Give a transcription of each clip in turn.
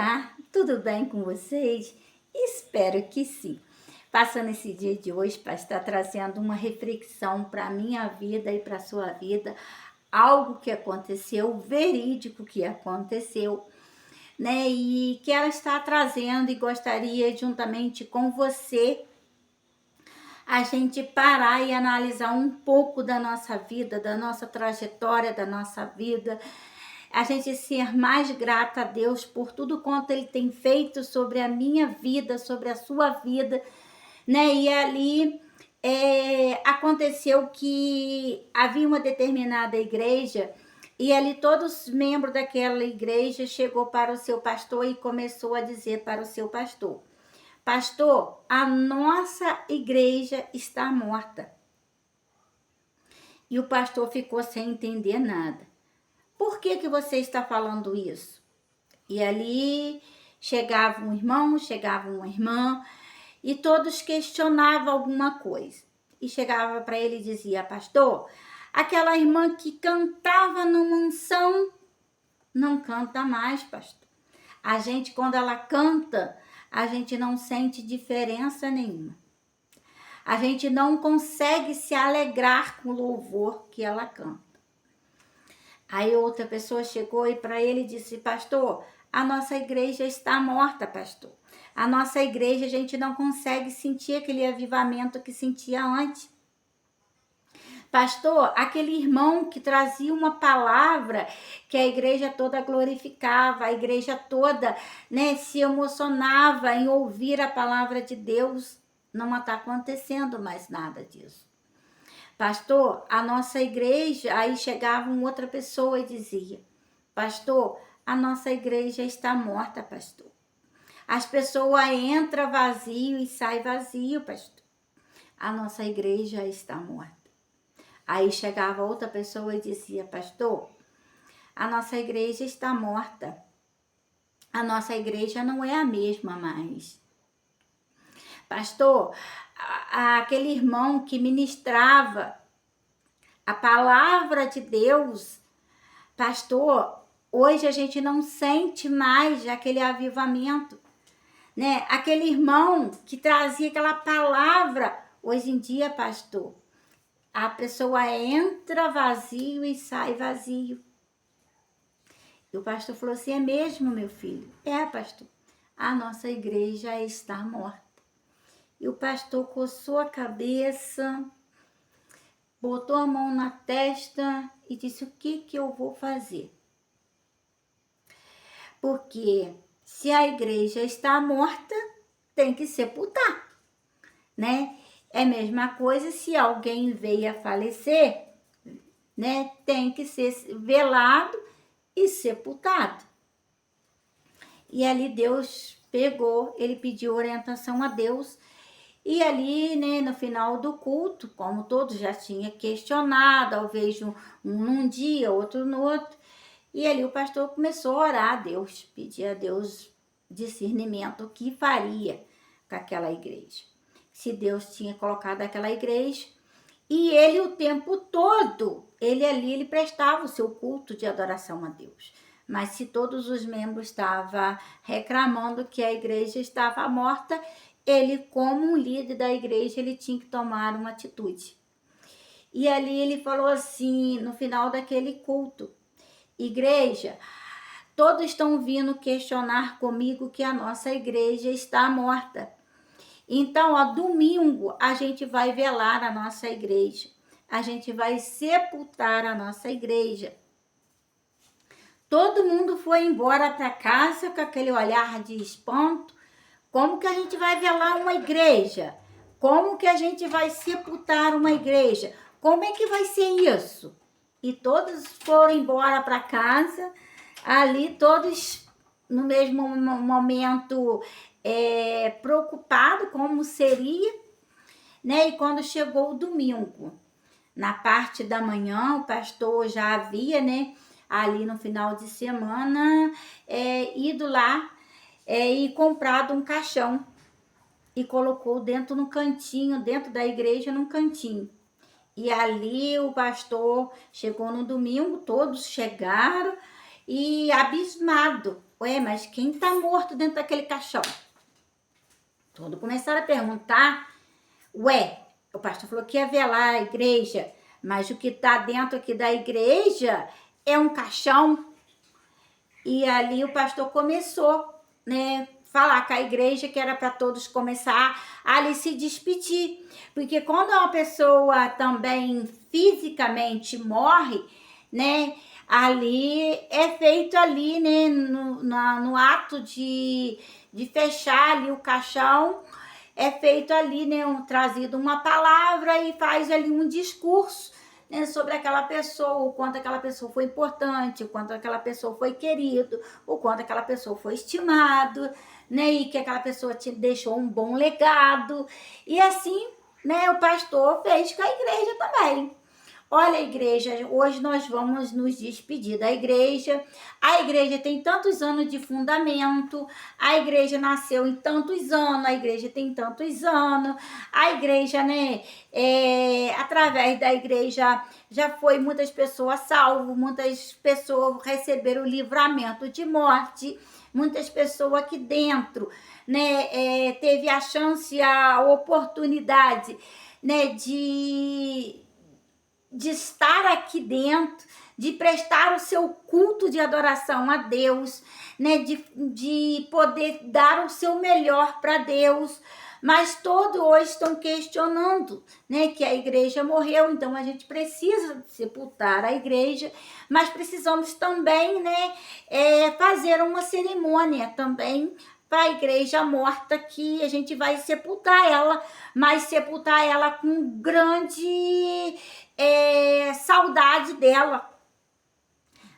Olá, tudo bem com vocês? Espero que sim. Passando esse dia de hoje para estar trazendo uma reflexão para a minha vida e para a sua vida, algo que aconteceu, verídico que aconteceu, né? E que ela está trazendo e gostaria, juntamente com você, a gente parar e analisar um pouco da nossa vida, da nossa trajetória, da nossa vida, a gente ser mais grata a Deus por tudo quanto Ele tem feito sobre a minha vida, sobre a sua vida, né? E ali aconteceu que havia uma determinada igreja e ali todos os membros daquela igreja chegou para o seu pastor e começou a dizer para o seu pastor: Pastor, a nossa igreja está morta. E o pastor ficou sem entender nada. Por que você está falando isso? E ali chegava um irmão, chegava uma irmã, e todos questionavam alguma coisa. E chegava para ele e dizia: Pastor, aquela irmã que cantava no mansão não canta mais, pastor. A gente, quando ela canta, a gente não sente diferença nenhuma. A gente não consegue se alegrar com o louvor que ela canta. Aí outra pessoa chegou e para ele disse: Pastor, a nossa igreja está morta, pastor. A nossa igreja, a gente não consegue sentir aquele avivamento que sentia antes. Pastor, aquele irmão que trazia uma palavra que a igreja toda glorificava, a igreja toda, né, se emocionava em ouvir a palavra de Deus, não está acontecendo mais nada disso. Pastor, a nossa igreja, aí chegava uma outra pessoa e dizia: Pastor, a nossa igreja está morta, pastor. As pessoas entram vazio e saem vazio, pastor. A nossa igreja está morta. Aí chegava outra pessoa e dizia: Pastor, a nossa igreja está morta. A nossa igreja não é a mesma mais. Pastor, aquele irmão que ministrava a palavra de Deus, pastor, hoje a gente não sente mais aquele avivamento, né? Aquele irmão que trazia aquela palavra, hoje em dia, pastor, a pessoa entra vazio e sai vazio. E o pastor falou assim: é mesmo, meu filho? É, pastor, a nossa igreja está morta. E o pastor coçou a cabeça, botou a mão na testa e disse: o que eu vou fazer? Porque se a igreja está morta, tem que sepultar, né? É a mesma coisa se alguém veio a falecer, né? Tem que ser velado e sepultado. E ali Deus pegou, ele pediu orientação a Deus. E ali, né, no final do culto, como todos já tinham questionado, eu vejo um num dia, outro no outro, e ali o pastor começou a orar a Deus, pedir a Deus discernimento o que faria com aquela igreja. Se Deus tinha colocado aquela igreja, e ele o tempo todo, ele prestava o seu culto de adoração a Deus. Mas se todos os membros estavam reclamando que a igreja estava morta, ele, como um líder da igreja, ele tinha que tomar uma atitude. E ali ele falou assim, no final daquele culto: igreja, todos estão vindo questionar comigo que a nossa igreja está morta. Então, ó, domingo a gente vai velar a nossa igreja. A gente vai sepultar a nossa igreja. Todo mundo foi embora para casa com aquele olhar de espanto. Como que a gente vai velar uma igreja? Como que a gente vai sepultar uma igreja? Como é que vai ser isso? E todos foram embora para casa, ali todos no mesmo momento preocupado como seria, né? E quando chegou o domingo, na parte da manhã, o pastor já havia, né, ali no final de semana, ido lá e comprado um caixão e colocou dentro no cantinho, dentro da igreja, num cantinho. E ali o pastor chegou no domingo, todos chegaram e abismado, Ué, mas quem tá morto dentro daquele caixão? Todos começaram a perguntar. Ué, o pastor falou que ia velar a igreja, mas o que tá dentro aqui da igreja é um caixão. E ali o pastor começou, né, falar com a igreja que era para todos começar a ali se despedir. Porque quando uma pessoa também fisicamente morre, né, ali é feito ali, né, no ato de fechar ali o caixão, é feito ali, né, trazido uma palavra e faz ali um discurso, né, sobre aquela pessoa, o quanto aquela pessoa foi importante, o quanto aquela pessoa foi querido, o quanto aquela pessoa foi estimado, né, e que aquela pessoa te deixou um bom legado. E assim, né, o pastor fez com a igreja também. Olha, igreja, hoje nós vamos nos despedir da igreja. A igreja tem tantos anos de fundamento, a igreja nasceu em tantos anos, a igreja tem tantos anos, a igreja, né, através da igreja já foi muitas pessoas salvas, muitas pessoas receberam o livramento de morte, muitas pessoas aqui dentro, né, teve a chance, a oportunidade, né, de estar aqui dentro, de prestar o seu culto de adoração a Deus, né, de poder dar o seu melhor para Deus, mas todos hoje estão questionando, né, que a igreja morreu, então a gente precisa sepultar a igreja, mas precisamos também, né, fazer uma cerimônia também para a igreja morta, que a gente vai sepultar ela, mas sepultar ela com grande saudade dela,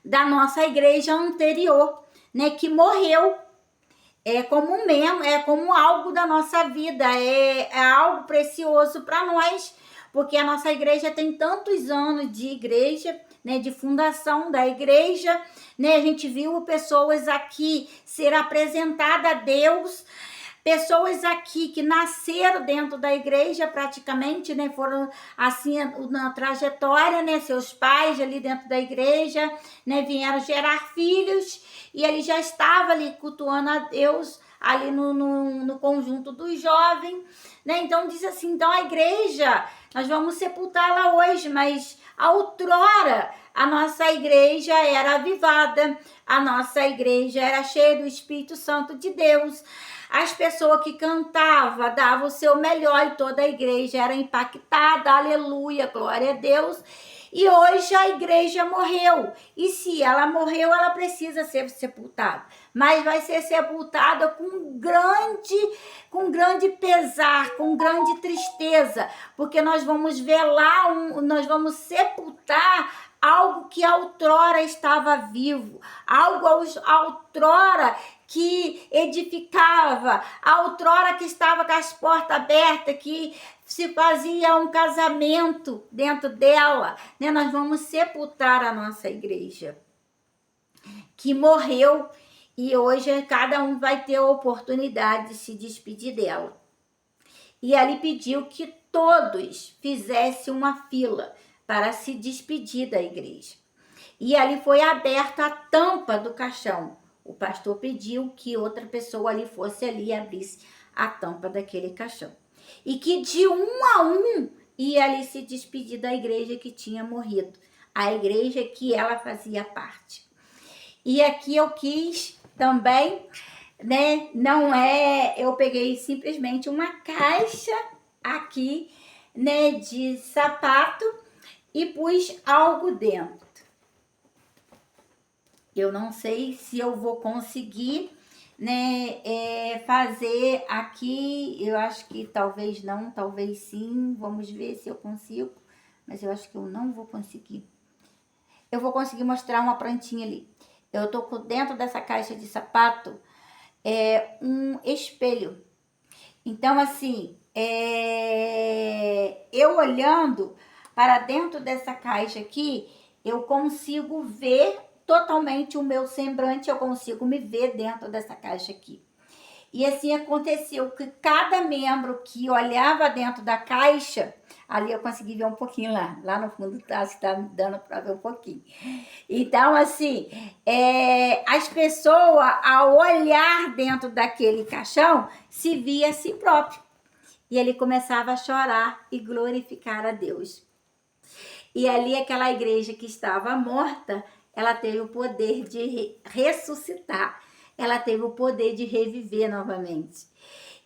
da nossa igreja anterior, né, que morreu. É como mesmo, é como algo da nossa vida, é algo precioso para nós, porque a nossa igreja tem tantos anos de igreja, né, de fundação da igreja, né, a gente viu pessoas aqui ser apresentadas a Deus, pessoas aqui que nasceram dentro da igreja praticamente, né, foram assim na trajetória, né, seus pais ali dentro da igreja, né, vieram gerar filhos e ele já estava ali cultuando a Deus ali no conjunto dos jovens, né, então diz assim, então a igreja, nós vamos sepultá-la hoje, mas outrora a nossa igreja era avivada, a nossa igreja era cheia do Espírito Santo de Deus, as pessoas que cantavam, davam o seu melhor e toda a igreja era impactada, aleluia, glória a Deus. E hoje a igreja morreu. E se ela morreu, ela precisa ser sepultada. Mas vai ser sepultada com grande pesar, com grande tristeza, porque nós vamos velar, nós vamos sepultar algo que outrora estava vivo, algo outrora que edificava, outrora que estava com as portas abertas, que se fazia um casamento dentro dela, né? Nós vamos sepultar a nossa igreja, que morreu, e hoje cada um vai ter a oportunidade de se despedir dela. E ali pediu que todos fizessem uma fila para se despedir da igreja. E ali foi aberta a tampa do caixão. O pastor pediu que outra pessoa ali fosse ali e abrisse a tampa daquele caixão. E que de um a um ia ali se despedir da igreja que tinha morrido. A igreja que ela fazia parte. E aqui eu quis também, né, não é, eu peguei simplesmente uma caixa aqui, né, de sapato e pus algo dentro. Eu não sei se eu vou conseguir, né, fazer aqui, eu acho que talvez não, talvez sim, vamos ver se eu consigo, mas eu acho que eu não vou conseguir. Eu vou conseguir mostrar uma plantinha ali. Eu tô dentro dessa caixa de sapato, um espelho. Então, assim, eu olhando para dentro dessa caixa aqui, eu consigo ver totalmente o meu semblante, eu consigo me ver dentro dessa caixa aqui. E assim aconteceu que cada membro que olhava dentro da caixa, ali eu consegui ver um pouquinho lá no fundo tá dando para ver um pouquinho. Então, assim, as pessoas, ao olhar dentro daquele caixão, se via a si próprio. E ele começava a chorar e glorificar a Deus. E ali aquela igreja que estava morta, ela teve o poder de ressuscitar. Ela teve o poder de reviver novamente.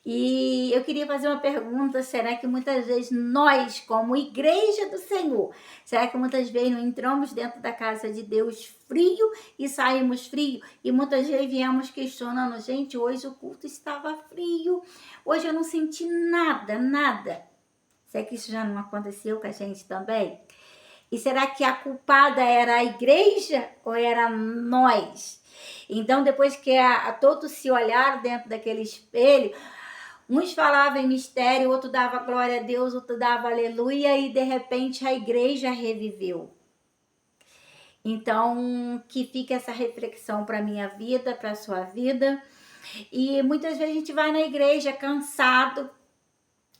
E eu queria fazer uma pergunta: será que muitas vezes nós, como igreja do Senhor, será que muitas vezes não entramos dentro da casa de Deus frio e saímos frio? E muitas vezes viemos questionando: gente, hoje o culto estava frio, hoje eu não senti nada. Será que isso já não aconteceu com a gente também? E será que a culpada era a igreja ou era nós? Então, depois que todos se olharam dentro daquele espelho, uns falavam em mistério, outro dava glória a Deus, outro dava aleluia, e de repente a igreja reviveu. Então, que fique essa reflexão para a minha vida, para a sua vida. E muitas vezes a gente vai na igreja cansado,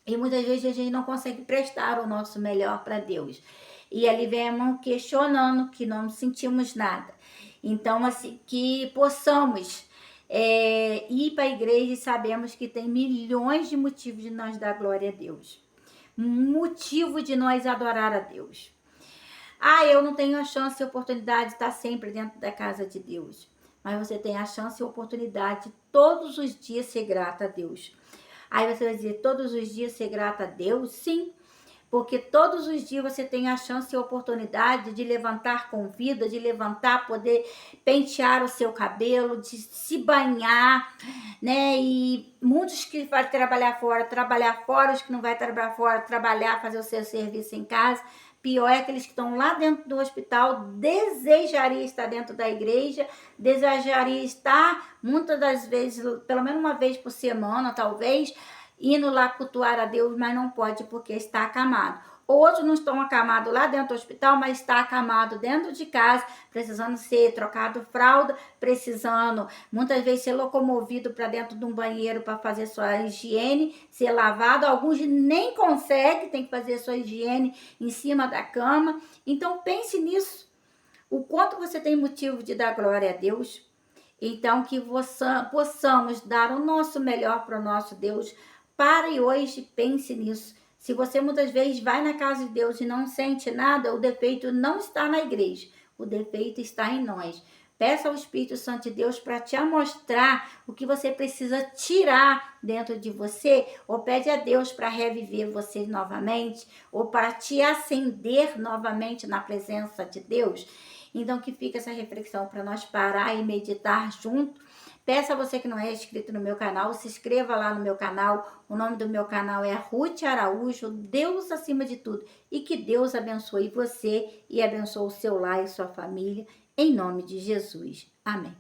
e muitas vezes a gente não consegue prestar o nosso melhor para Deus. E ali vemos questionando que não sentimos nada. Então, assim, que possamos ir para a igreja e sabemos que tem milhões de motivos de nós dar glória a Deus. Motivo de nós adorar a Deus. Eu não tenho a chance e a oportunidade de estar sempre dentro da casa de Deus. Mas você tem a chance e a oportunidade de todos os dias ser grata a Deus. Aí você vai dizer, todos os dias ser grata a Deus? Sim, porque todos os dias você tem a chance e a oportunidade de levantar com vida, de levantar, poder pentear o seu cabelo, de se banhar, né? E muitos que vai trabalhar fora, os que não vai trabalhar fora, trabalhar, fazer o seu serviço em casa. Pior é aqueles que estão lá dentro do hospital, desejaria estar dentro da igreja, desejaria estar, muitas das vezes, pelo menos uma vez por semana, talvez, indo lá cultuar a Deus, mas não pode porque está acamado. Outros não estão acamados lá dentro do hospital, mas está acamado dentro de casa, precisando ser trocado fralda, precisando muitas vezes ser locomovido para dentro de um banheiro para fazer sua higiene, ser lavado. Alguns nem conseguem, tem que fazer sua higiene em cima da cama. Então pense nisso, o quanto você tem motivo de dar glória a Deus. Então que possamos dar o nosso melhor para o nosso Deus. Pare hoje, pense nisso. Se você muitas vezes vai na casa de Deus e não sente nada, o defeito não está na igreja, o defeito está em nós. Peça ao Espírito Santo de Deus para te mostrar o que você precisa tirar dentro de você, ou pede a Deus para reviver você novamente, ou para te acender novamente na presença de Deus. Então que fica essa reflexão para nós parar e meditar junto. Peço a você que não é inscrito no meu canal, se inscreva lá no meu canal. O nome do meu canal é Ruth Araújo, Deus acima de tudo. E que Deus abençoe você e abençoe o seu lar e sua família, em nome de Jesus. Amém.